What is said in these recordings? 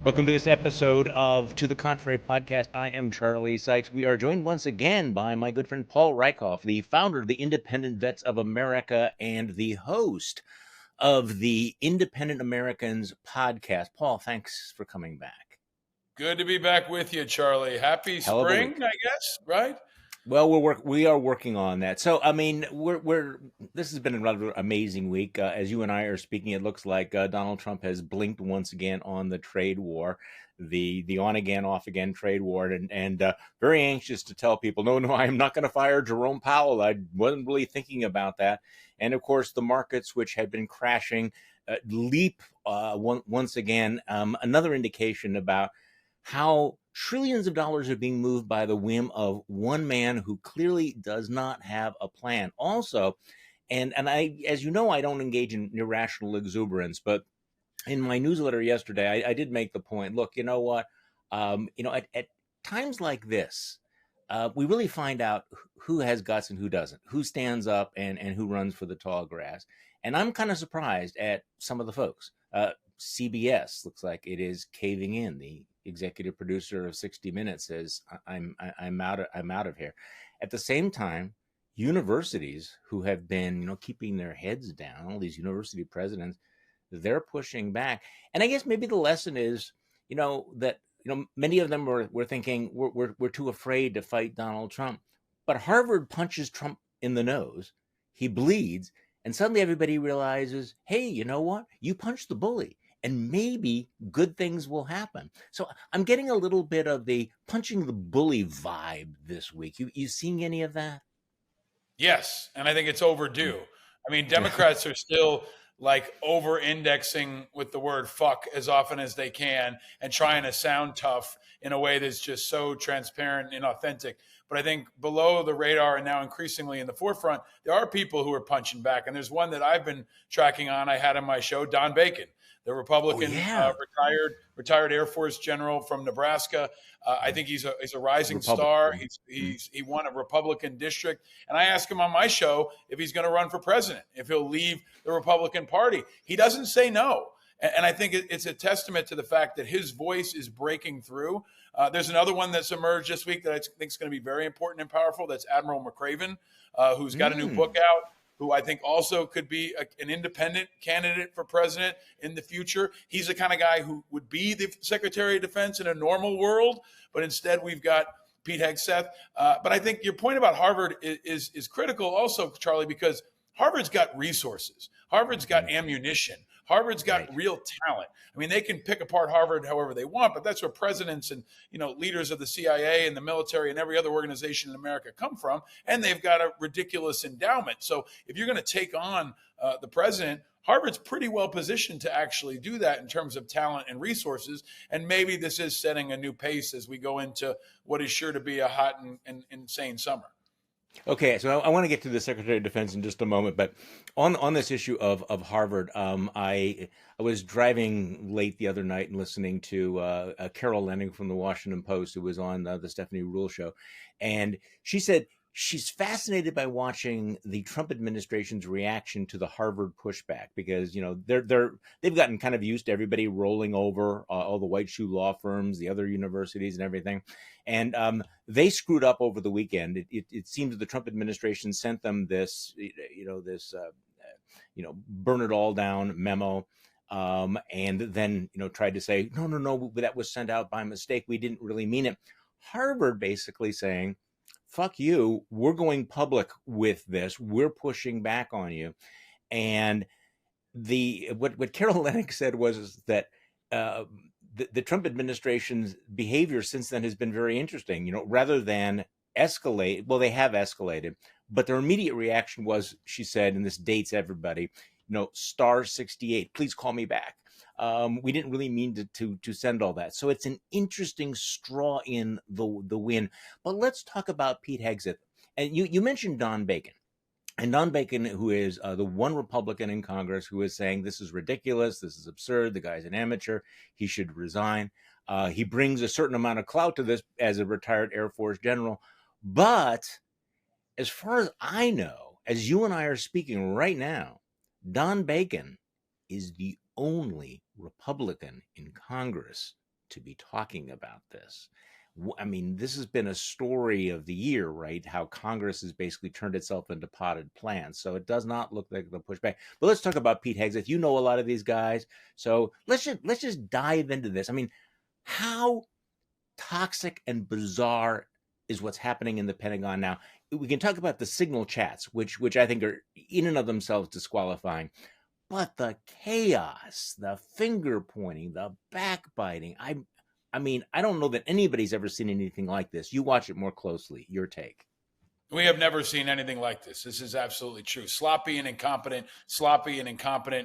Welcome to this episode of To the Contrary podcast. I am Charlie Sykes. We are joined once again by my good friend Paul Rieckhoff, the founder of the Independent Vets of America and the host of the Independent Americans podcast. Paul, thanks for coming back. Good to be back with you, Charlie. Happy Hell of a spring, week. I guess, right? Well, we are working on that. So, I mean, we're this has been a rather amazing week. As you and I are speaking, it looks like Donald Trump has blinked once again on the trade war, the on again, off again trade war, and very anxious to tell people, no, I am not going to fire Jerome Powell. I wasn't really thinking about that. And of course, the markets, which had been crashing, leap once again. Another indication about how trillions of dollars are being moved by the whim of one man who clearly does not have a plan. Also, and I, as you know, I don't engage in irrational exuberance, but in my newsletter yesterday, I did make the point. Look, you know what? At times like this, we really find out who has guts and who doesn't, who stands up and who runs for the tall grass. And I'm kind of surprised at some of the folks. CBS looks like it is caving in. The executive producer of 60 Minutes says, I'm out of here. At the same time, universities who have been, keeping their heads down, all these university presidents, they're pushing back. And I guess maybe the lesson is, that many of them were thinking we're too afraid to fight Donald Trump. But Harvard punches Trump in the nose, he bleeds, and suddenly everybody realizes, hey, you know what? You punched the bully, and maybe good things will happen. So I'm getting a little bit of the punching the bully vibe this week. You seeing any of that? Yes, and I think it's overdue. I mean, Democrats are still like over indexing with the word fuck as often as they can and trying to sound tough in a way that's just so transparent and authentic. But I think below the radar and now increasingly in the forefront, there are people who are punching back. And there's one that I've been tracking on. I had on my show, Don Bacon, the Republican retired Air Force general from Nebraska. I think he's a rising star. He won a Republican district, and I asked him on my show if he's going to run for president, if he'll leave the Republican Party. He doesn't say no, and I think it's a testament to the fact that his voice is breaking through. There's another one that's emerged this week that I think is going to be very important and powerful. That's Admiral McRaven, who's got a new book out, who I think also could be an independent candidate for president in the future. He's the kind of guy who would be the Secretary of Defense in a normal world, but instead we've got Pete Hegseth. But I think your point about Harvard is critical also, Charlie, because Harvard's got resources. Harvard's got ammunition. Harvard's got real talent. I mean, they can pick apart Harvard however they want, but that's where presidents and leaders of the CIA and the military and every other organization in America come from, and they've got a ridiculous endowment. So if you're going to take on the president, Harvard's pretty well positioned to actually do that in terms of talent and resources. And maybe this is setting a new pace as we go into what is sure to be a hot and insane summer. Okay, so I want to get to the Secretary of Defense in just a moment, but on this issue of Harvard, I was driving late the other night and listening to Carol Leonnig from the Washington Post, who was on the Stephanie Ruhle show, and she said she's fascinated by watching the Trump administration's reaction to the Harvard pushback because they've gotten kind of used to everybody rolling over all the white shoe law firms, the other universities, and everything. And they screwed up over the weekend. It seems that the Trump administration sent them this, burn it all down memo, and then tried to say no, that was sent out by mistake. We didn't really mean it. Harvard basically saying, fuck you, we're going public with this. We're pushing back on you. And what Carol Leonnig said was that the Trump administration's behavior since then has been very interesting. Rather than escalate, well, they have escalated, but their immediate reaction was, she said, and this dates everybody, star 68, please call me back. We didn't really mean to send all that. So it's an interesting straw in the wind. But let's talk about Pete Hegseth. And you mentioned Don Bacon. And Don Bacon, who is the one Republican in Congress who is saying this is ridiculous, this is absurd, the guy's an amateur, he should resign. He brings a certain amount of clout to this as a retired Air Force general. But as far as I know, as you and I are speaking right now, Don Bacon is the only Republican in Congress to be talking about this. I mean, this has been a story of the year, right? How Congress has basically turned itself into potted plants. So it does not look like they'll push back. But let's talk about Pete Hegseth. You know a lot of these guys, so let's just dive into this. I mean, how toxic and bizarre is what's happening in the Pentagon now? We can talk about the signal chats, which I think are in and of themselves disqualifying. But the chaos, the finger pointing, the backbiting, I mean, I don't know that anybody's ever seen anything like this. You watch it more closely. Your take. We have never seen anything like this. This is absolutely true. Sloppy and incompetent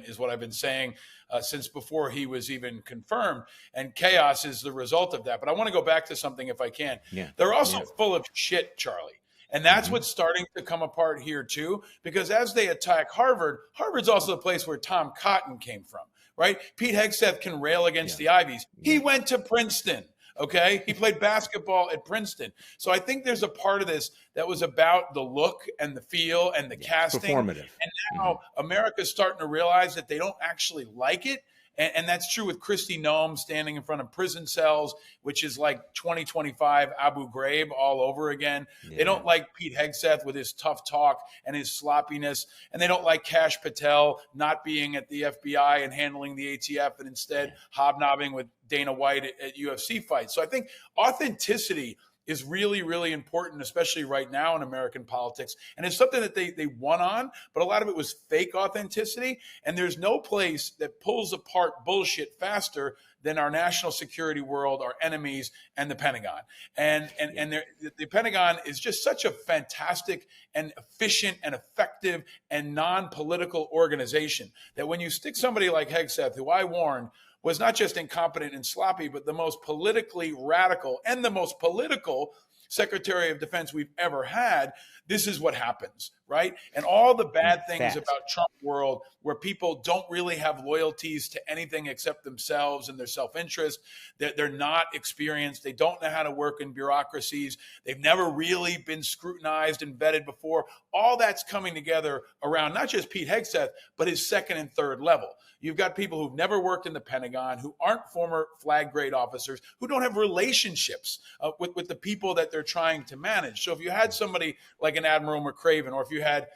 is what I've been saying since before he was even confirmed. And chaos is the result of that. But I want to go back to something if I can. Yeah. They're also full of shit, Charlie. And that's what's starting to come apart here, too, because as they attack Harvard, Harvard's also the place where Tom Cotton came from, right? Pete Hegseth can rail against the Ivies. He went to Princeton. Okay. He played basketball at Princeton. So I think there's a part of this that was about the look and the feel and the casting. Performative. And now America's starting to realize that they don't actually like it. And that's true with Kristi Noem standing in front of prison cells, which is like 2025 Abu Ghraib all over again. Yeah. They don't like Pete Hegseth with his tough talk and his sloppiness. And they don't like Kash Patel not being at the FBI and handling the ATF and instead hobnobbing with Dana White at UFC fights. So I think authenticity is really, really important, especially right now in American politics. And it's something that they won on, but a lot of it was fake authenticity. And there's no place that pulls apart bullshit faster than our national security world, our enemies, and the Pentagon. And the Pentagon is just such a fantastic and efficient and effective and non-political organization that when you stick somebody like Hegseth, who I warned, was not just incompetent and sloppy, but the most politically radical and the most political Secretary of Defense we've ever had, this is what happens, right? And all the bad things about Trump world where people don't really have loyalties to anything except themselves and their self-interest. They're not experienced. They don't know how to work in bureaucracies. They've never really been scrutinized and vetted before. All that's coming together around not just Pete Hegseth, but his second and third level. You've got people who've never worked in the Pentagon, who aren't former flag grade officers, who don't have relationships with the people that they're trying to manage. So if you had somebody like an Admiral McRaven, or if you had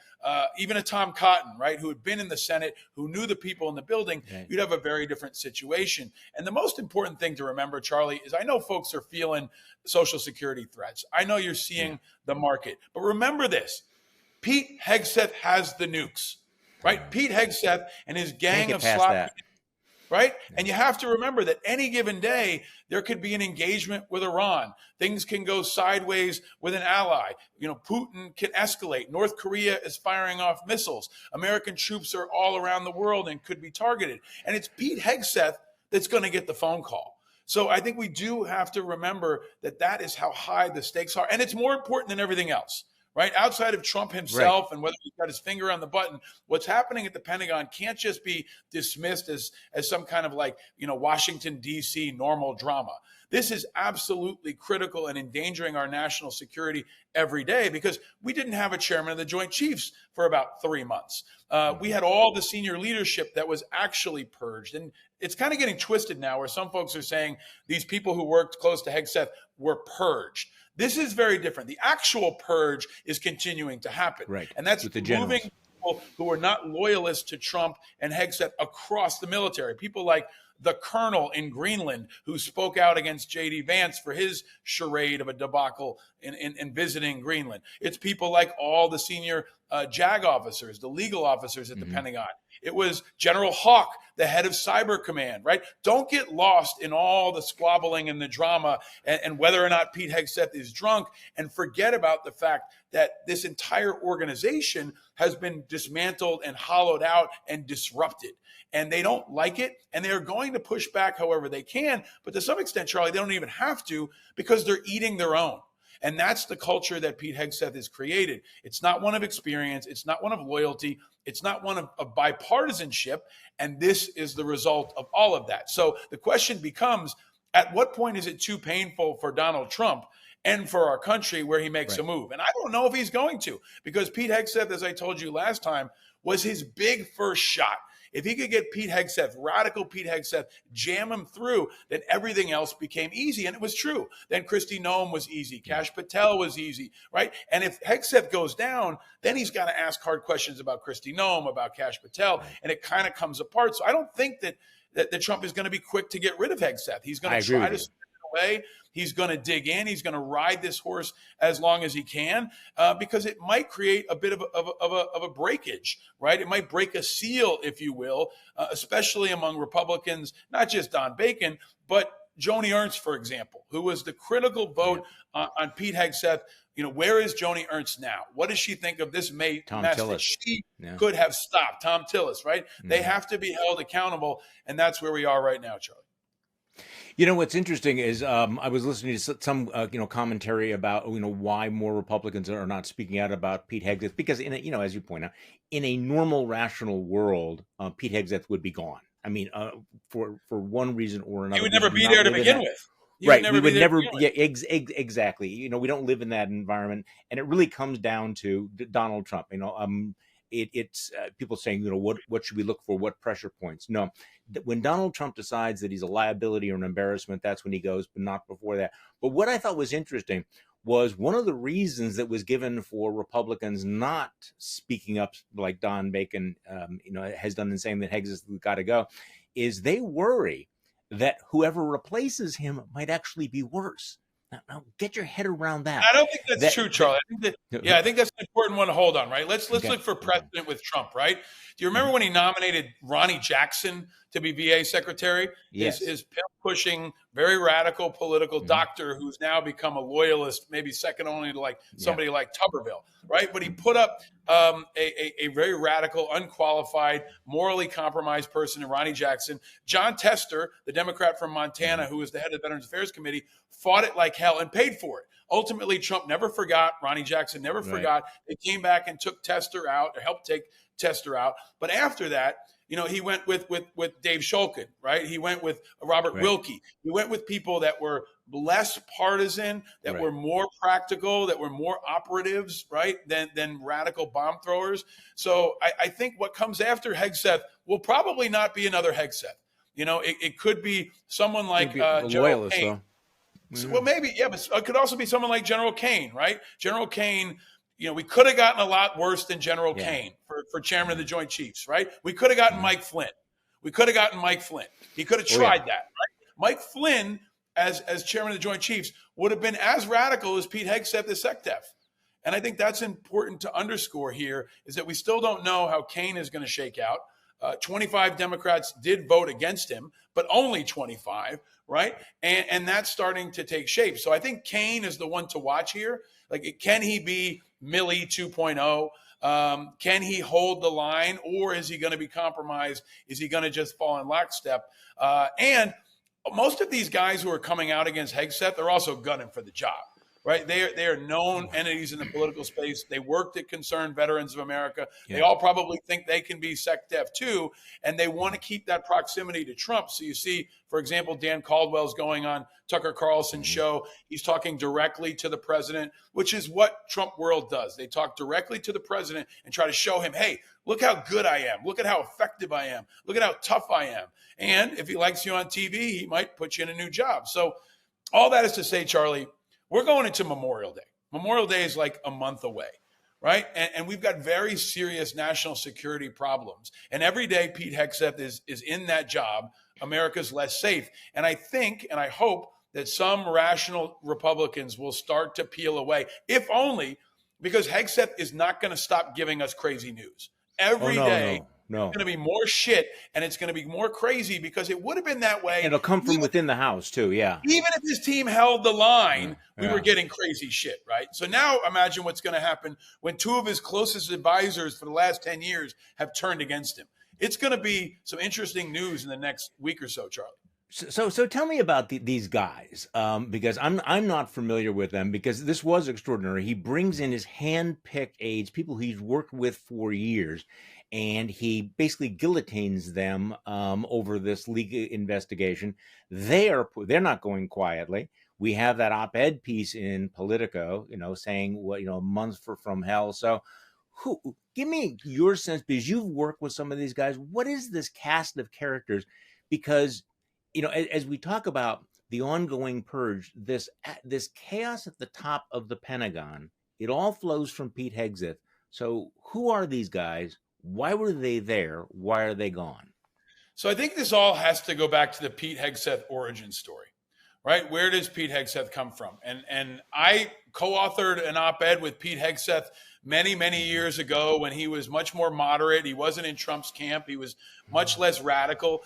even a Tom Cotton, right, who had been in the Senate, who knew the people in the building, you'd have a very different situation. And the most important thing to remember, Charlie, is I know folks are feeling Social Security threats. I know you're seeing the market. But remember this, Pete Hegseth has the nukes. Right? Pete Hegseth and his gang of sloppy, right? And you have to remember that any given day, there could be an engagement with Iran. Things can go sideways with an ally. You know, Putin can escalate. North Korea is firing off missiles. American troops are all around the world and could be targeted. And it's Pete Hegseth that's going to get the phone call. So I think we do have to remember that that is how high the stakes are. And it's more important than everything else. Right? Outside of Trump himself and whether he's got his finger on the button, what's happening at the Pentagon can't just be dismissed as some kind of like, you know, Washington, D.C. normal drama. This is absolutely critical and endangering our national security every day because we didn't have a chairman of the Joint Chiefs for about 3 months. We had all the senior leadership that was actually purged. And it's kind of getting twisted now where some folks are saying these people who worked close to Hegseth were purged. This is very different. The actual purge is continuing to happen. Right. And that's moving people who are not loyalists to Trump and Hegseth across the military. People like the colonel in Greenland who spoke out against J.D. Vance for his charade of a debacle in visiting Greenland. It's people like all the senior JAG officers, the legal officers at the Pentagon. It was General Hawk, the head of Cyber Command, right? Don't get lost in all the squabbling and the drama and whether or not Pete Hegseth is drunk and forget about the fact that this entire organization has been dismantled and hollowed out and disrupted. And they don't like it, and they're going to push back however they can. But to some extent, Charlie, they don't even have to because they're eating their own. And that's the culture that Pete Hegseth has created. It's not one of experience. It's not one of loyalty. It's not one of bipartisanship. And this is the result of all of that. So the question becomes, at what point is it too painful for Donald Trump and for our country where he makes a move? And I don't know if he's going to, because Pete Hegseth, as I told you last time, was his big first shot. If he could get Pete Hegseth, radical Pete Hegseth, jam him through, then everything else became easy. And it was true. Then Kristi Noem was easy. Kash Patel was easy, right? And if Hegseth goes down, then he's got to ask hard questions about Kristi Noem, about Kash Patel, and it kind of comes apart. So I don't think that Trump is going to be quick to get rid of Hegseth. He's going to try to spin it away. He's going to dig in. He's going to ride this horse as long as he can, because it might create a bit of a breakage, right? It might break a seal, if you will, especially among Republicans, not just Don Bacon, but Joni Ernst, for example, who was the critical vote on Pete Hegseth. Where is Joni Ernst now? What does she think of this mess that she could have stopped? Tom Tillis, right? They have to be held accountable, and that's where we are right now, Charlie. What's interesting is I was listening to some commentary about why more Republicans are not speaking out about Pete Hegseth, because as you point out, in a normal rational world, Pete Hegseth would be gone. I mean, for one reason or another, he would never be there to begin with. Right, we would never. Yeah, exactly. We don't live in that environment, and it really comes down to Donald Trump. It's people saying, what should we look for? What pressure points? No, when Donald Trump decides that he's a liability or an embarrassment, that's when he goes, but not before that. But what I thought was interesting was one of the reasons that was given for Republicans not speaking up, like Don Bacon, has done in saying that Hegseth has got to go, is they worry that whoever replaces him might actually be worse. Now get your head around that. I don't think that's true, Charlie. I think that's an important one to hold on, right? Let's look for precedent with Trump, right? Do you remember when he nominated Ronnie Jackson to be VA secretary? Yes. His pimp-pushing, very radical political doctor who's now become a loyalist, maybe second only to somebody like Tuberville, right? But he put up a very radical, unqualified, morally compromised person in Ronnie Jackson. John Tester, the Democrat from Montana, who was the head of the Veterans Affairs Committee, fought it like hell and paid for it. Ultimately, Trump never forgot. Ronnie Jackson never forgot. They came back and took Tester out, or helped take Tester out. But after that, he went with Dave Shulkin, right? He went with Robert Wilkie. He went with people that were less partisan, that were more practical, that were more operatives, right, than radical bomb throwers. So I think what comes after Hegseth will probably not be another Hegseth. It could be someone like General Kane. Well, maybe, but it could also be someone like General Kane, right? General Kane, we could have gotten a lot worse than General Kane for chairman of the Joint Chiefs, right? We could have gotten Mike Flynn. He could have tried that, right? Mike Flynn, as chairman of the Joint Chiefs, would have been as radical as Pete Hegseth as SecDef. And I think that's important to underscore here, is that we still don't know how Kane is going to shake out. 25 Democrats did vote against him, but only 25, right? And that's starting to take shape. So I think Kane is the one to watch here. Can he be Milley 2.0? Can he hold the line, or is he going to be compromised? Is he going to just fall in lockstep? And most of these guys who are coming out against Hegseth are also gunning for the job. Right, they are known entities in the political space. They worked at Concerned Veterans of America. They all probably think they can be SecDef too, and they want to keep that proximity to Trump. So you see, for example, Dan Caldwell's going on Tucker Carlson's show. He's talking directly to the president, which is what Trump world does. They talk directly to the president and try to show him, hey, look how good I am. Look at how effective I am. Look at how tough I am. And if he likes you on TV, he might put you in a new job. So all that is to say, Charlie, we're going into Memorial Day. Memorial Day is like a month away, right? And we've got very serious national security problems. And every day Pete Hegseth is in that job, America's less safe. And I think and I hope that some rational Republicans will start to peel away, if only because Hegseth is not going to stop giving us crazy news. Every day. No. It's going to be more shit, and it's going to be more crazy because it would have been that way. And it'll come from within the House, too, Even if his team held the line, we were getting crazy shit, right? So now imagine what's going to happen when two of his closest advisors for the last 10 years have turned against him. It's going to be some interesting news in the next week or so, Charlie. So tell me about these guys, because I'm not familiar with them, because this was extraordinary. He brings in his hand-picked aides, people he's worked with for years, and he basically guillotines them over this leak investigation. They're not going quietly. We have that op-ed piece in Politico, saying a month from hell. So who give me your sense, because you've worked with some of these guys. What is this cast of characters? Because as we talk about the ongoing purge, this chaos at the top of the Pentagon, it all flows from Pete Hegseth. So who are these guys? Why were they there? Why are they gone? So I think this all has to go back to the Pete Hegseth origin story, right? Where does Pete Hegseth come from? And I co-authored an op-ed with Pete Hegseth many years ago when he was much more moderate. He wasn't in Trump's camp. He was much less radical.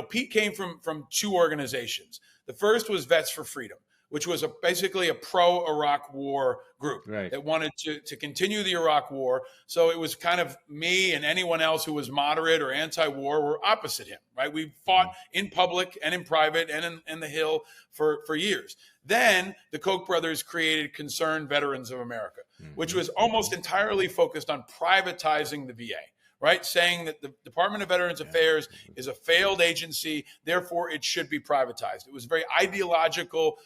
Pete came from two organizations. The first was Vets for Freedom, which was basically a pro-Iraq war group that wanted to continue the Iraq war. So it was kind of me and anyone else who was moderate or anti-war were opposite him, right? We fought in public and in private and in the Hill for years. Then the Koch brothers created Concerned Veterans of America, which was almost entirely focused on privatizing the VA. Right, saying that the Department of Veterans Affairs is a failed agency, therefore it should be privatized. It was a very ideological,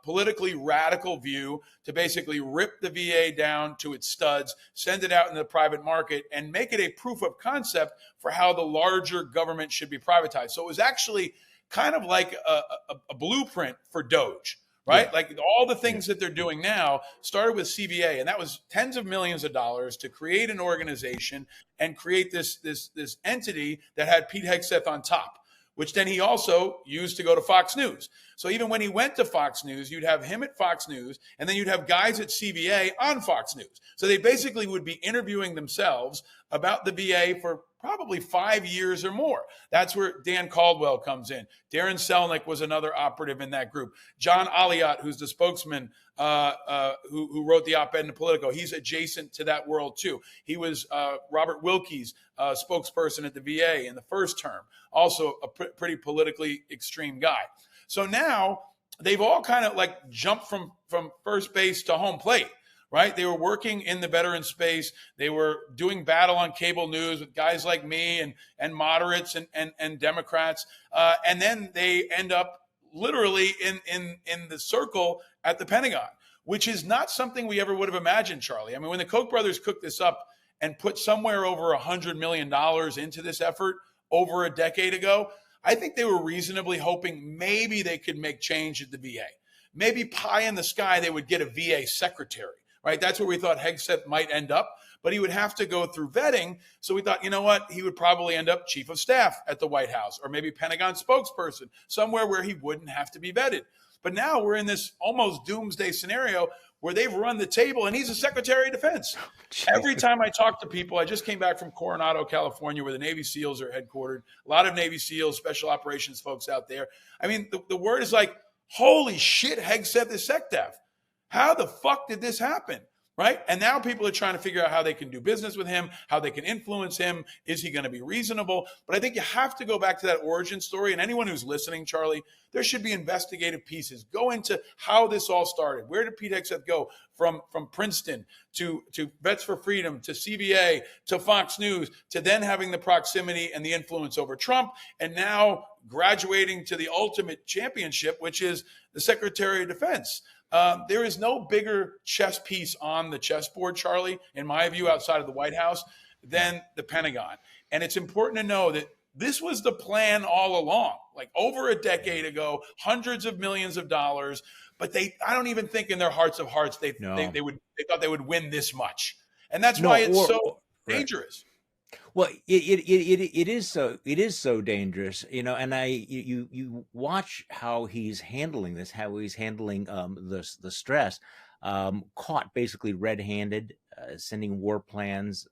politically radical view to basically rip the VA down to its studs, send it out in the private market, and make it a proof of concept for how the larger government should be privatized. So it was actually kind of like a blueprint for Doge. Right? Yeah. Like all the things that they're doing now started with CVA, and that was tens of millions of dollars to create an organization and create this entity that had Pete Hegseth on top, which then he also used to go to Fox News. So even when he went to Fox News, you'd have him at Fox News, and then you'd have guys at CVA on Fox News. So they basically would be interviewing themselves about the VA for probably 5 years or more. That's where Dan Caldwell comes in. Darren Selnick was another operative in that group. John Alliott, who's the spokesman who wrote the op-ed in Politico, he's adjacent to that world too. He was Robert Wilkie's spokesperson at the VA in the first term, also a pretty politically extreme guy. So now they've all kind of like jumped from first base to home plate. Right? They were working in the veteran space. They were doing battle on cable news with guys like me and moderates and Democrats. And then they end up literally in the circle at the Pentagon, which is not something we ever would have imagined, Charlie. I mean, when the Koch brothers cooked this up and put somewhere over $100 million into this effort over a decade ago, I think they were reasonably hoping maybe they could make change at the VA. Maybe pie in the sky, they would get a VA secretary. Right, that's where we thought Hegseth might end up, but he would have to go through vetting. So we thought, you know what, he would probably end up chief of staff at the White House or maybe Pentagon spokesperson, somewhere where he wouldn't have to be vetted. But now we're in this almost doomsday scenario where they've run the table and he's a Secretary of Defense. Every time I talk to people, I just came back from Coronado, California, where the Navy SEALs are headquartered. A lot of Navy SEALs, special operations folks out there. I mean, the word is like, holy shit, Hegseth is SecDef. How the fuck did this happen? Right? And now people are trying to figure out how they can do business with him, how they can influence him. Is he going to be reasonable? But I think you have to go back to that origin story. And anyone who's listening, Charlie, there should be investigative pieces. Go into how this all started. Where did Pete Hegseth go from Princeton to Vets for Freedom to CVA to Fox News to then having the proximity and the influence over Trump and now graduating to the ultimate championship, which is the Secretary of Defense. There is no bigger chess piece on the chessboard, Charlie, in my view, outside of the White House, than the Pentagon. And it's important to know that this was the plan all along, like over a decade ago, hundreds of millions of dollars. But I don't even think in their hearts of hearts they thought they would win this much, and that's why it's so dangerous. Well, it is so dangerous, and you watch how he's handling this, how he's handling the stress, caught basically red-handed, sending war plans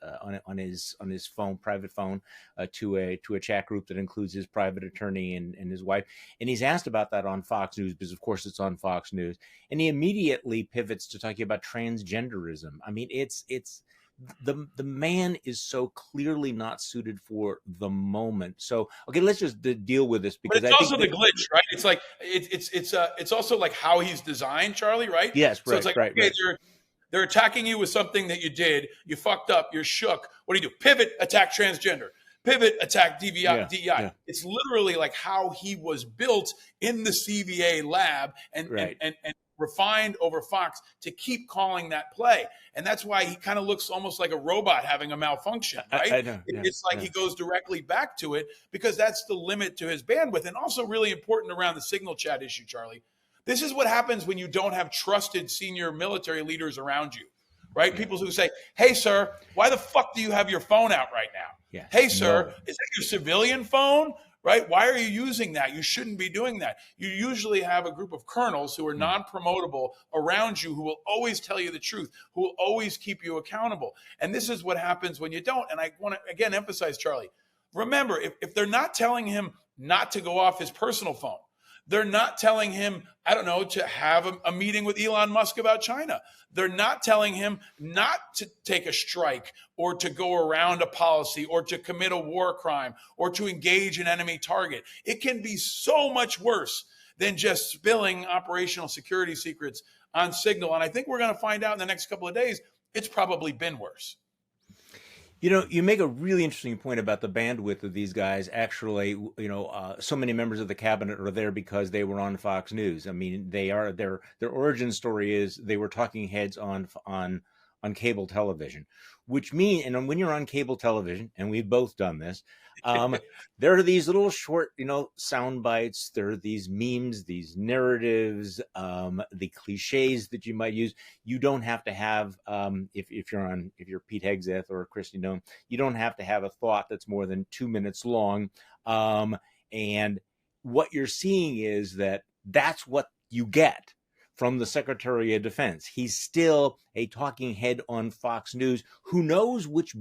on his phone, private phone, to a chat group that includes his private attorney and his wife, and he's asked about that on Fox News because of course it's on Fox News, and he immediately pivots to talking about transgenderism. I mean, it's the man is so clearly not suited for the moment. So, okay, let's just deal with this because but it's also the glitch, right? It's like it's also like how he's designed, Charlie, right? Yes, so right, it's like, right, okay, right. They're attacking you with something that you did. You fucked up. You're shook. What do? Pivot, attack transgender. Pivot, attack DEI. Yeah. It's literally like how he was built in the CVA lab, and refined over Fox to keep calling that play. And that's why he kind of looks almost like a robot having a malfunction, right? I know. Yeah, it's like yeah. he goes directly back to it because that's the limit to his bandwidth. And also really important around the signal chat issue, Charlie. This is what happens when you don't have trusted senior military leaders around you, right? Yeah. People who say, hey, sir, why the fuck do you have your phone out right now? Yeah. Hey, sir, No. is that your civilian phone? Right? Why are you using that? You shouldn't be doing that. You usually have a group of colonels who are non-promotable around you who will always tell you the truth, who will always keep you accountable. And this is what happens when you don't. And I want to, again, emphasize, Charlie, remember, if they're not telling him not to go off his personal phone, they're not telling him, I don't know, to have a meeting with Elon Musk about China. They're not telling him not to take a strike or to go around a policy or to commit a war crime or to engage an enemy target. It can be so much worse than just spilling operational security secrets on Signal. And I think we're going to find out in the next couple of days, it's probably been worse. You know, you make a really interesting point about the bandwidth of these guys. Actually, so many members of the cabinet are there because they were on Fox News. I mean, they are their origin story is they were talking heads on cable television, which mean, and when you're on cable television, and we've both done this, there are these little short, sound bites. There are these memes, these narratives, the cliches that you might use. You don't have to have, if you're Pete Hegseth or Christy Nome, you don't have to have a thought that's more than 2 minutes long. And what you're seeing is that's what you get from the Secretary of Defense. He's still a talking head on Fox News who knows which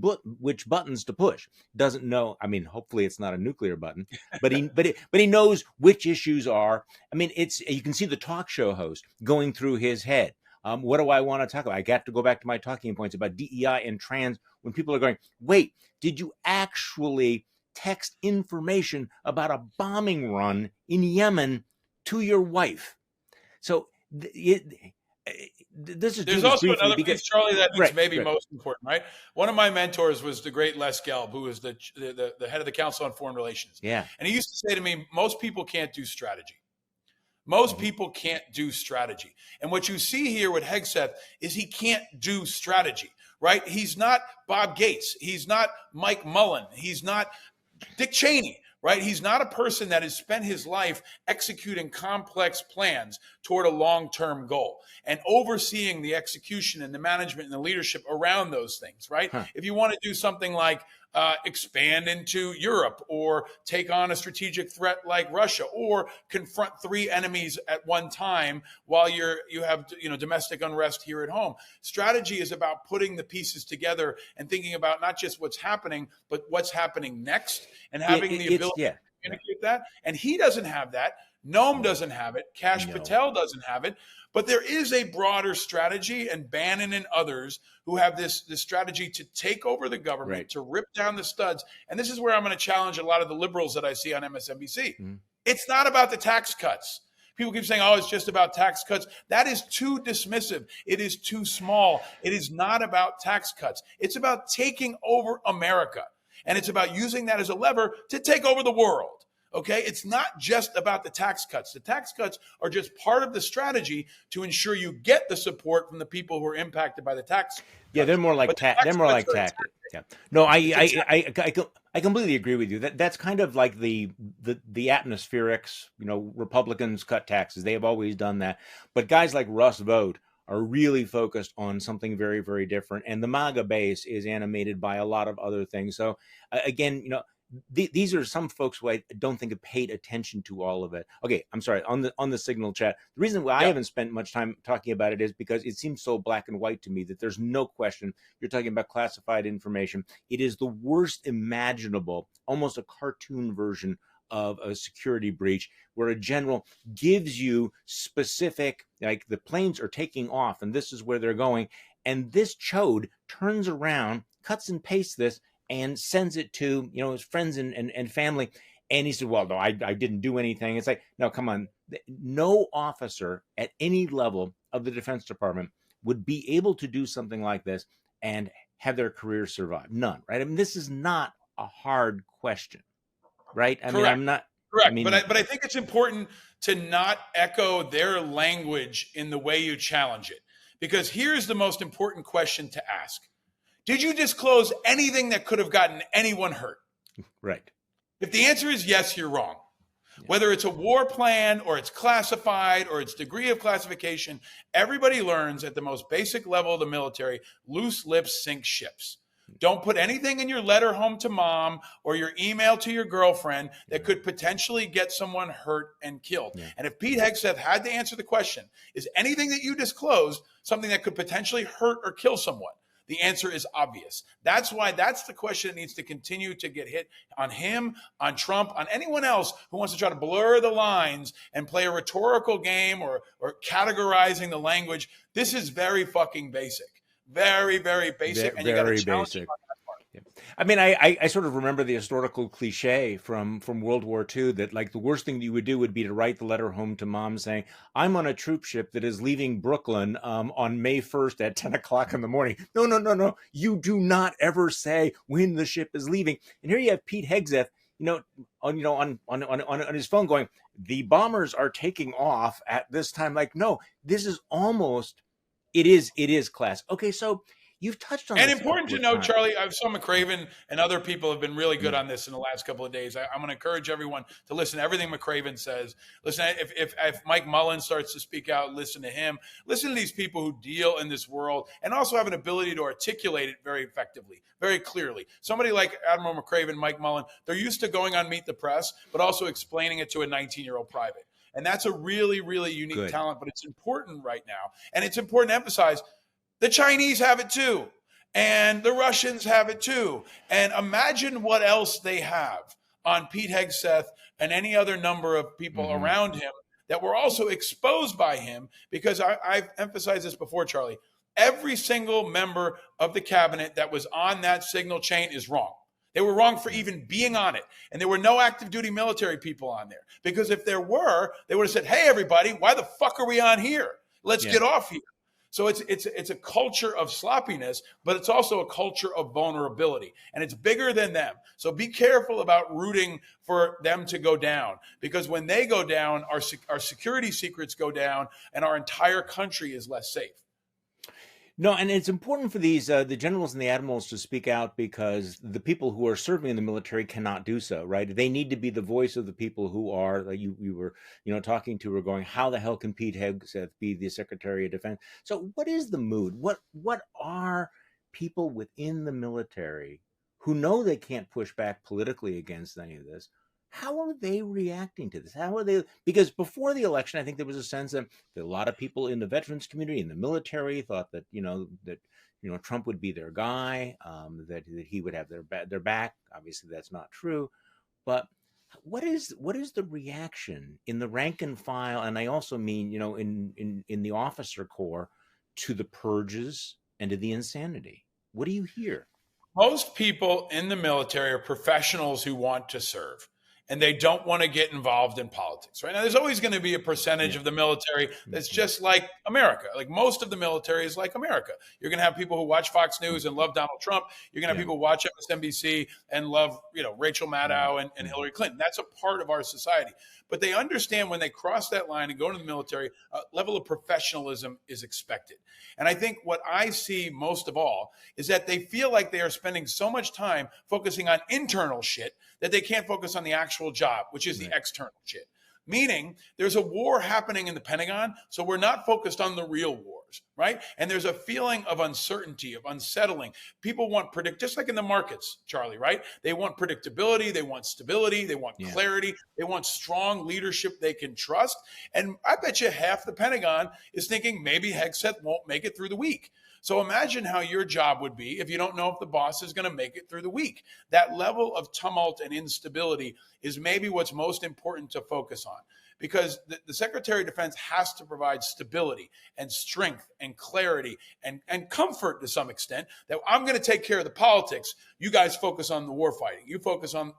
buttons to push. Doesn't know. I mean, hopefully it's not a nuclear button, but he knows which issues are. I mean, you can see the talk show host going through his head. What do I want to talk about? I got to go back to my talking points about DEI and trans when people are going, wait, did you actually text information about a bombing run in Yemen to your wife? So this is there's also another piece, Charlie, that is maybe most important, right? One of my mentors was the great Les Gelb, who was the head of the Council on Foreign Relations. Yeah. And he used to say to me, most people can't do strategy. Most people can't do strategy. And what you see here with Hegseth is he can't do strategy, right? He's not Bob Gates. He's not Mike Mullen. He's not Dick Cheney. Right? He's not a person that has spent his life executing complex plans toward a long-term goal and overseeing the execution and the management and the leadership around those things, right? Huh. If you want to do something like expand into Europe or take on a strategic threat like Russia or confront 3 enemies at one time while you have domestic unrest here at home. Strategy is about putting the pieces together and thinking about not just what's happening, but what's happening next and having the ability to communicate that. And he doesn't have that. Nome doesn't have it. Kash Patel doesn't have it. But there is a broader strategy, and Bannon and others who have this strategy to take over the government, to rip down the studs. And this is where I'm going to challenge a lot of the liberals that I see on MSNBC. Mm-hmm. It's not about the tax cuts. People keep saying, oh, it's just about tax cuts. That is too dismissive. It is too small. It is not about tax cuts. It's about taking over America. And it's about using that as a lever to take over the world. Okay, it's not just about the tax cuts. The tax cuts are just part of the strategy to ensure you get the support from the people who are impacted by the tax. Yeah, they're more like they're more like tactics. Yeah. No, I completely agree with you. That's kind of like the atmospherics. Republicans cut taxes. They have always done that. But guys like Russ Vought are really focused on something very, very different. And the MAGA base is animated by a lot of other things. So again, these are some folks who I don't think have paid attention to all of it. Okay, I'm sorry. On the Signal chat, the reason why I haven't spent much time talking about it is because it seems so black and white to me that there's no question you're talking about classified information. It is the worst imaginable, almost a cartoon version of a security breach where a general gives you specific, like the planes are taking off and this is where they're going. And this chode turns around, cuts and pastes this, and sends it to his friends and family, and he said, "Well, no, I didn't do anything." It's like, no, come on, no officer at any level of the Defense Department would be able to do something like this and have their career survive. None, right? I mean, this is not a hard question, right? I mean, I'm not. I Correct. mean, But I think it's important to not echo their language in the way you challenge it. Because here's the most important question to ask. Did you disclose anything that could have gotten anyone hurt? right. If the answer is yes, you're wrong. Yeah. Whether it's a war plan or it's classified or its degree of classification, everybody learns at the most basic level of the military, loose lips sink ships. Don't put anything in your letter home to mom or your email to your girlfriend that could potentially get someone hurt and killed. Yeah. And if Pete Hegseth had to answer the question, is anything that you disclosed something that could potentially hurt or kill someone? The answer is obvious. That's why that's the question that needs to continue to get hit on him, on Trump, on anyone else who wants to try to blur the lines and play a rhetorical game or categorizing the language. This is very fucking basic. Very, very basic. And you got to challenge basic. him on that part. Yeah. I mean, I sort of remember the historical cliche from World War II that like the worst thing that you would do would be to write the letter home to mom saying, I'm on a troop ship that is leaving Brooklyn on May 1st at 10 o'clock in the morning. No. You do not ever say when the ship is leaving. And here you have Pete Hegseth, on his phone going, the bombers are taking off at this time. Like, no, this is almost, it is class. Okay, so you've touched on And this important to couple of know, times. Charlie, I've saw McCraven and other people have been really good on this in the last couple of days. I'm going to encourage everyone to listen to everything McCraven says. Listen, if Mike Mullen starts to speak out, listen to him. Listen to these people who deal in this world and also have an ability to articulate it very effectively, very clearly. Somebody like Admiral McCraven, Mike Mullen, they're used to going on Meet the Press, but also explaining it to a 19-year-old private. And that's a really, really unique talent, but it's important right now. And it's important to emphasize the Chinese have it too. And the Russians have it too. And imagine what else they have on Pete Hegseth and any other number of people around him that were also exposed by him. Because I've emphasized this before, Charlie. Every single member of the cabinet that was on that signal chain is wrong. They were wrong for even being on it. And there were no active duty military people on there. Because if there were, they would have said, hey, everybody, why the fuck are we on here? Let's get off here. So it's a culture of sloppiness, but it's also a culture of vulnerability, and it's bigger than them. So be careful about rooting for them to go down, because when they go down, our security secrets go down, and our entire country is less safe. No, and it's important for these the generals and the admirals to speak out, because the people who are serving in the military cannot do so, right? They need to be the voice of the people who are, like you were, talking to, or going, how the hell can Pete Hegseth be the Secretary of Defense? So what is the mood? What are people within the military who know they can't push back politically against any of this? How are they reacting to this? How are they? Because before the election, I think there was a sense that a lot of people in the veterans community, in the military, thought that Trump would be their guy, that he would have their back. Obviously, that's not true. But what is the reaction in the rank and file, and I also mean in the officer corps, to the purges and to the insanity? What do you hear? Most people in the military are professionals who want to serve, and they don't want to get involved in politics. Right now, there's always going to be a percentage of the military that's just like America. Like most of the military is like America. You're going to have people who watch Fox News and love Donald Trump. You're going to have people who watch MSNBC and love, Rachel Maddow and Hillary Clinton. That's a part of our society. But they understand when they cross that line and go into the military, a level of professionalism is expected. And I think what I see most of all is that they feel like they are spending so much time focusing on internal shit that they can't focus on the actual job, which is the external shit. Meaning there's a war happening in the Pentagon, so we're not focused on the real wars, right? And there's a feeling of uncertainty, of unsettling. People want just like in the markets, Charlie, right? They want predictability, they want stability, they want clarity, they want strong leadership they can trust. And I bet you half the Pentagon is thinking maybe Hegseth won't make it through the week. So imagine how your job would be if you don't know if the boss is going to make it through the week. That level of tumult and instability is maybe what's most important to focus on, because the Secretary of Defense has to provide stability and strength and clarity and comfort to some extent that I'm going to take care of the politics. You guys focus on the war fighting. You focus on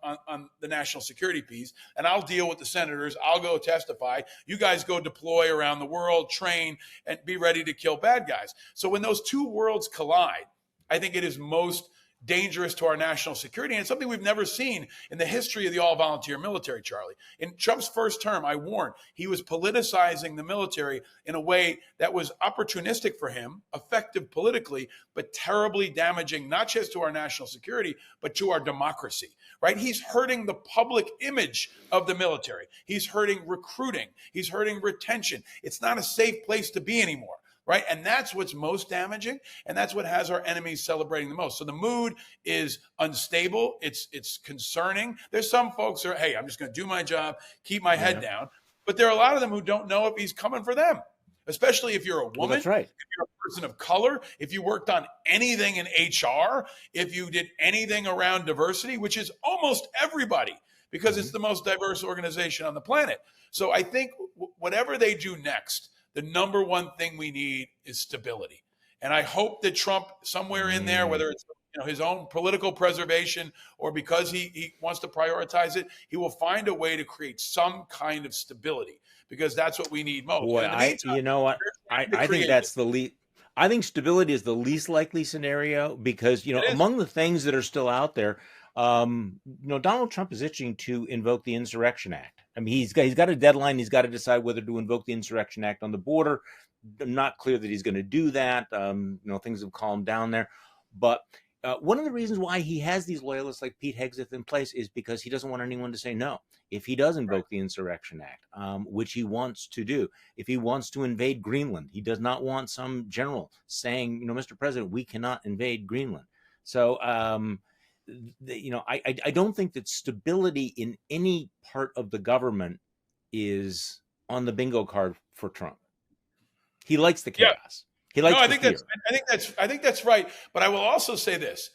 the national security piece, and I'll deal with the senators. I'll go testify. You guys go deploy around the world, train, and be ready to kill bad guys. So when those two worlds collide, I think it is most dangerous to our national security. And it's something we've never seen in the history of the all-volunteer military, Charlie. In Trump's first term, I warned, he was politicizing the military in a way that was opportunistic for him, effective politically, but terribly damaging, not just to our national security, but to our democracy, right? He's hurting the public image of the military. He's hurting recruiting. He's hurting retention. It's not a safe place to be anymore. Right. And that's what's most damaging. And that's what has our enemies celebrating the most. So the mood is unstable. It's concerning. There's some folks who are, hey, I'm just going to do my job, keep my head down. But there are a lot of them who don't know if he's coming for them, especially if you're a woman, that's right. if you're a person of color, if you worked on anything in HR, if you did anything around diversity, which is almost everybody, because it's the most diverse organization on the planet. So I think whatever they do next, the number one thing we need is stability. And I hope that Trump, somewhere in there, whether it's his own political preservation or because he wants to prioritize it, he will find a way to create some kind of stability, because that's what we need most. Boy, I think that's the least. I think stability is the least likely scenario because, among the things that are still out there, Donald Trump is itching to invoke the Insurrection Act. I mean, he's got a deadline. He's got to decide whether to invoke the Insurrection Act on the border. Not clear that he's going to do that. Things have calmed down there. But one of the reasons why he has these loyalists like Pete Hegseth in place is because he doesn't want anyone to say no. If he does invoke the Insurrection Act, which he wants to do, if he wants to invade Greenland, he does not want some general saying, Mr. President, we cannot invade Greenland. So, I don't think that stability in any part of the government is on the bingo card for Trump. He likes the chaos. He likes the fear. I think that's right. But I will also say this: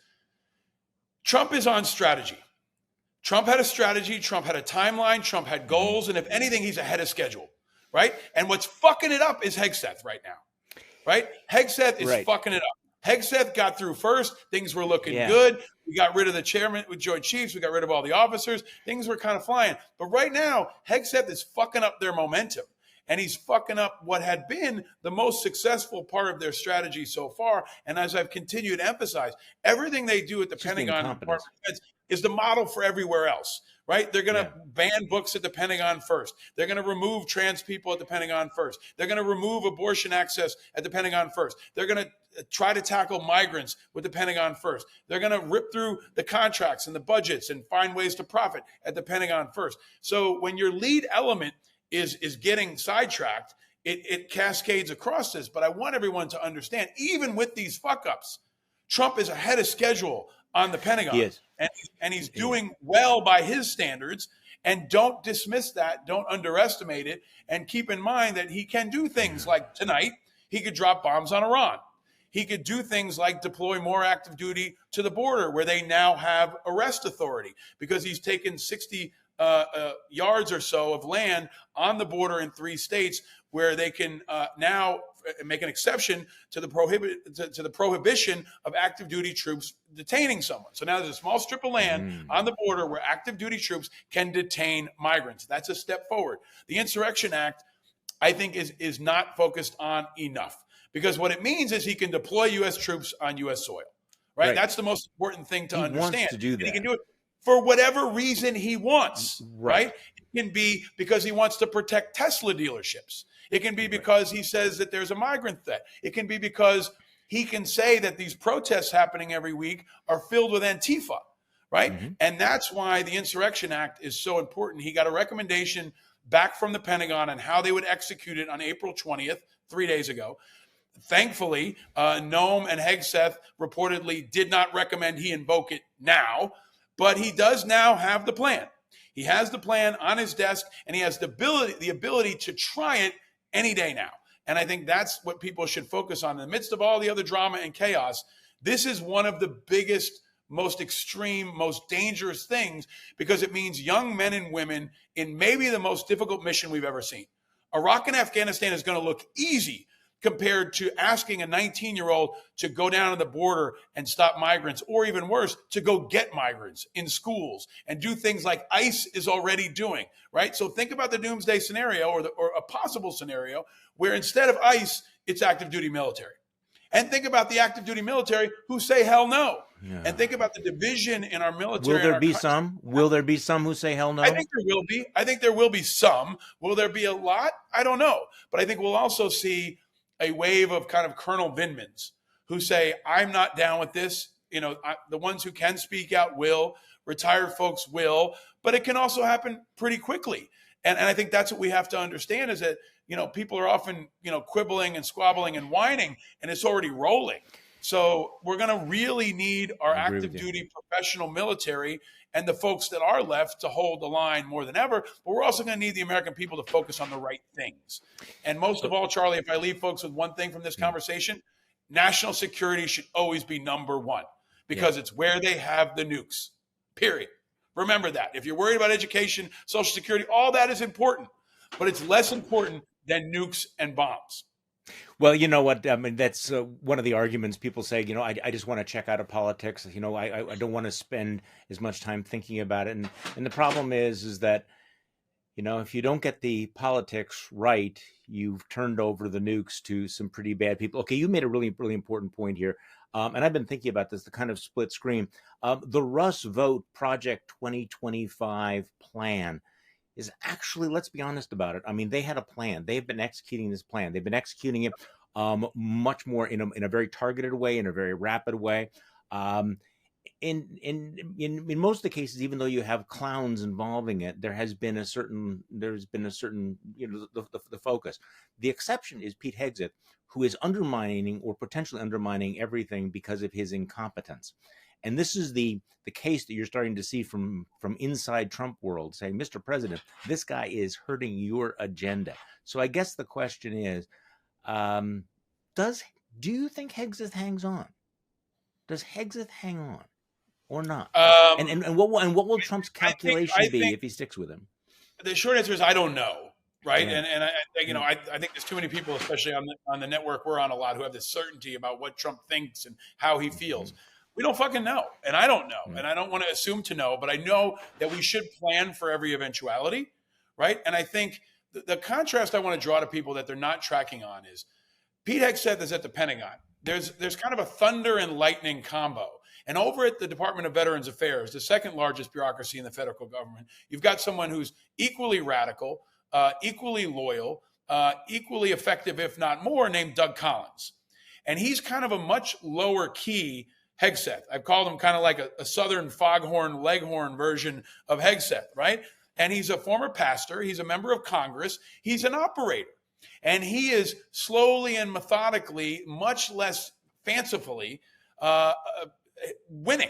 Trump is on strategy. Trump had a strategy. Trump had a timeline. Trump had goals, and if anything, he's ahead of schedule, right? And what's fucking it up is Hegseth right now, right? Hegseth is fucking it up. Hegseth got through first. Things were looking good. We got rid of the chairman with Joint Chiefs. We got rid of all the officers. Things were kind of flying. But right now, Hegseth is fucking up their momentum. And he's fucking up what had been the most successful part of their strategy so far. And as I've continued to emphasize, everything they do at the Pentagon and Department of Defense is the model for everywhere else, right? They're going to ban books at the Pentagon first. They're going to remove trans people at the Pentagon first. They're going to remove abortion access at the Pentagon first. They're going to try to tackle migrants with the Pentagon first. They're going to rip through the contracts and the budgets and find ways to profit at the Pentagon first. So when your lead element is getting sidetracked, it cascades across this. But I want everyone to understand, even with these fuck-ups, Trump is ahead of schedule on the Pentagon. He is. And he's doing well by his standards. And don't dismiss that. Don't underestimate it. And keep in mind that he can do things like tonight, he could drop bombs on Iran. He could do things like deploy more active duty to the border where they now have arrest authority because he's taken 60 yards or so of land on the border in 3 states where they can now make an exception to the prohibition of active duty troops detaining someone. So now there's a small strip of land on the border where active duty troops can detain migrants. That's a step forward. The Insurrection Act, I think, is not focused on enough, because what it means is he can deploy U.S. troops on U.S. soil, right? That's the most important thing to understand. Wants to do that. And he can do it for whatever reason he wants, right? It can be because he wants to protect Tesla dealerships. It can be because he says that there's a migrant threat. It can be because he can say that these protests happening every week are filled with Antifa, right? And that's why the Insurrection Act is so important. He got a recommendation back from the Pentagon on how they would execute it on April 20th, 3 days ago. Thankfully, Noam and Hegseth reportedly did not recommend he invoke it now, but he does now have the plan. He has the plan on his desk, and he has the ability to try it any day now. And I think that's what people should focus on. In the midst of all the other drama and chaos, this is one of the biggest, most extreme, most dangerous things, because it means young men and women in maybe the most difficult mission we've ever seen. Iraq and Afghanistan is going to look easy compared to asking a 19-year-old to go down to the border and stop migrants, or even worse, to go get migrants in schools and do things like ICE is already doing, right? So think about the doomsday scenario or a possible scenario where instead of ICE, it's active duty military. And think about the active duty military who say hell no. Yeah. And think about the division in our military. Will there be some? Will there be some who say hell no? I think there will be. I think there will be some. Will there be a lot? I don't know. But I think we'll also see a wave of kind of Colonel Vindmans who say, I'm not down with this. The ones who can speak out will. Retired folks will. But it can also happen pretty quickly. And I think that's what we have to understand is that, people are often, quibbling and squabbling and whining, and it's already rolling. So we're going to really need our active duty professional military and the folks that are left to hold the line more than ever. But we're also going to need the American people to focus on the right things. And most of all, Charlie, if I leave folks with one thing from this conversation, national security should always be number one because it's where they have the nukes, period. Remember that. If you're worried about education, Social Security, all that is important, but it's less important than nukes and bombs. Well, you know what? I mean, that's one of the arguments people say, I just want to check out of politics. I don't want to spend as much time thinking about it. And the problem is that, if you don't get the politics right, you've turned over the nukes to some pretty bad people. Okay, you made a really, really important point here. And I've been thinking about this, the kind of split screen. The Russ Vote Project 2025 plan is actually, let's be honest about it. I mean, they had a plan. They've been executing this plan. They've been executing it much more in a very targeted way, in a very rapid way. In most of the cases, even though you have clowns involving it, there's been a certain the focus. The exception is Pete Hegseth, who is undermining or potentially undermining everything because of his incompetence. And this is the case that you're starting to see from inside Trump world saying, Mr. President, this guy is hurting your agenda. So I guess the question is, do you think Hegseth hangs on? Does Hegseth hang on or not? And what will Trump's calculation be if he sticks with him? The short answer is I don't know. Right. Yeah. And I think there's too many people, especially on the network we're on a lot, who have this certainty about what Trump thinks and how he feels. We don't fucking know. And I don't know. And I don't want to assume to know, but I know that we should plan for every eventuality. Right. And I think the contrast I want to draw to people that they're not tracking on is Pete Hegseth is at the Pentagon. There's kind of a thunder and lightning combo. And over at the Department of Veterans Affairs, the second largest bureaucracy in the federal government, you've got someone who's equally radical, equally loyal, equally effective, if not more, named Doug Collins. And he's kind of a much lower key Hegseth. I've called him kind of like a Southern foghorn, leghorn version of Hegseth, right? And he's a former pastor. He's a member of Congress. He's an operator. And he is slowly and methodically, much less fancifully, winning.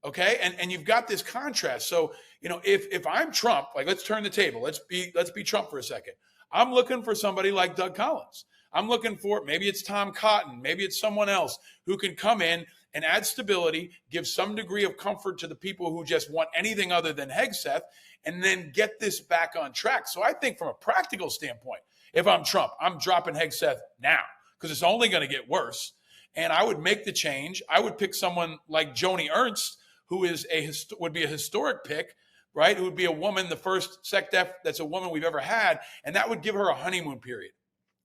Okay. And you've got this contrast. So, if I'm Trump, like, let's turn the table. Let's be Trump for a second. I'm looking for somebody like Doug Collins. I'm looking for, maybe it's Tom Cotton, maybe it's someone else who can come in and add stability, give some degree of comfort to the people who just want anything other than Hegseth, and then get this back on track. So I think from a practical standpoint, if I'm Trump, I'm dropping Hegseth now because it's only going to get worse. And I would make the change. I would pick someone like Joni Ernst, who is would be a historic pick, right? Who would be a woman, the first SecDef that's a woman we've ever had. And that would give her a honeymoon period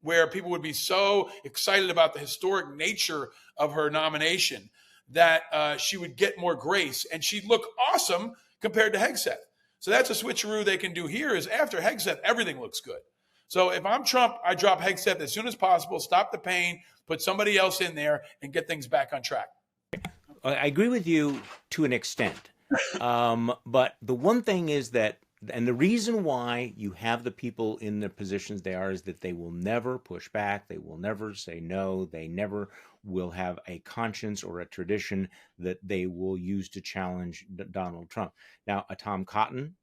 where people would be so excited about the historic nature of her nomination that she would get more grace and she'd look awesome compared to Hegseth. So that's a switcheroo they can do here is after Hegseth, everything looks good. So if I'm Trump, I drop Hegseth as soon as possible, stop the pain, put somebody else in there and get things back on track. I agree with you to an extent. But the one thing is that, and the reason why you have the people in the positions they are is that they will never push back. They will never say no. They never will have a conscience or a tradition that they will use to challenge Donald Trump. Now, a Tom Cotton,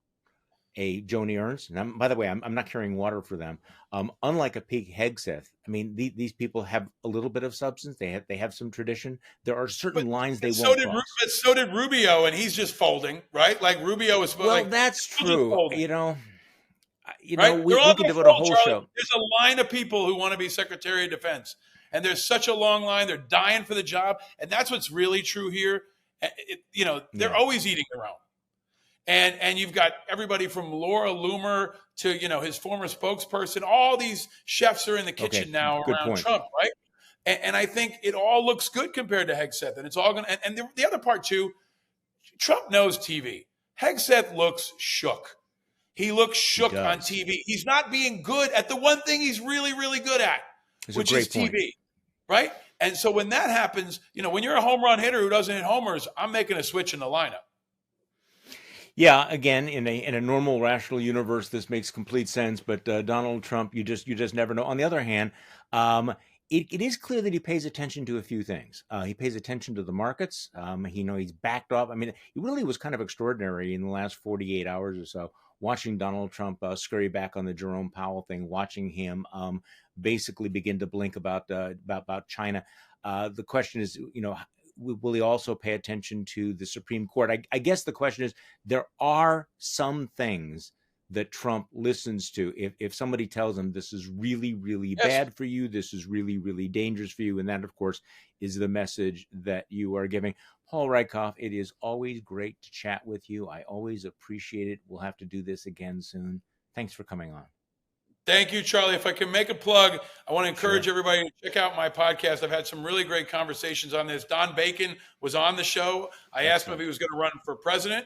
a Joni Ernst, and by the way, I'm not carrying water for them. Unlike a Pete Hegseth, I mean, these people have a little bit of substance. They have some tradition. There are certain lines they won't cross. But so did Rubio, and he's just folding, right? Like Rubio is. Well, that's true. Right? We could devote a whole show. There's a line of people who want to be Secretary of Defense, and there's such a long line. They're dying for the job, and that's what's really true here. They're always eating their own. And you've got everybody from Laura Loomer to, his former spokesperson. All these chefs are in the kitchen now around Trump, right? And I think it all looks good compared to Hegseth. And it's all going to, and the other part too, Trump knows TV. Hegseth looks shook. He looks He shook on does. TV. He's not being good at the one thing he's really, really good at, It's a which is great point. TV, right? And so when that happens, when you're a home run hitter who doesn't hit homers, I'm making a switch in the lineup. Yeah, again, in a normal rational universe, this makes complete sense. But Donald Trump, you just never know. On the other hand, um, it is clear that he pays attention to a few things. He pays attention to the markets. He's backed off. I mean, it really was kind of extraordinary in the last 48 hours or so, watching Donald Trump scurry back on the Jerome Powell thing, watching him basically begin to blink about China. The question is, will he also pay attention to the Supreme Court? I guess the question is, there are some things that Trump listens to. If somebody tells him this is really, really Yes. bad for you, this is really, really dangerous for you, and that, of course, is the message that you are giving. Paul Rieckhoff, it is always great to chat with you. I always appreciate it. We'll have to do this again soon. Thanks for coming on. Thank you, Charlie. If I can make a plug, I want to encourage Sure. everybody to check out my podcast. I've had some really great conversations on this. Don Bacon was on the show. I asked him if he was going to run for president,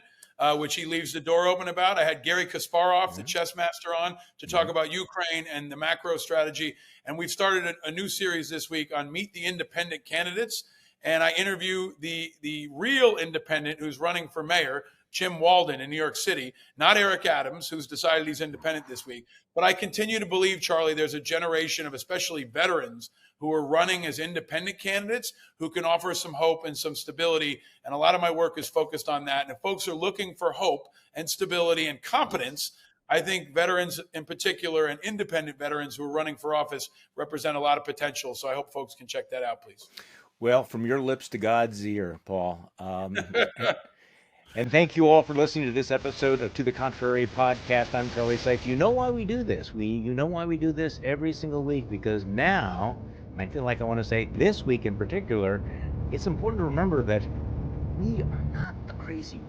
which he leaves the door open about. I had Gary Kasparov, the chess master, on to talk about Ukraine and the macro strategy. And we've started a new series this week on Meet the Independent Candidates. And I interview the real independent who's running for mayor, Jim Walden in New York City, not Eric Adams, who's decided he's independent this week. But I continue to believe, Charlie, there's a generation of especially veterans who are running as independent candidates who can offer some hope and some stability. And a lot of my work is focused on that. And if folks are looking for hope and stability and competence, I think veterans in particular and independent veterans who are running for office represent a lot of potential. So I hope folks can check that out, please. Well, from your lips to God's ear, Paul. And thank you all for listening to this episode of To the Contrary podcast. I'm Charlie Sykes. You know why we do this. You know why we do this every single week, because now, I feel like I want to say this week in particular, it's important to remember that we are not the crazy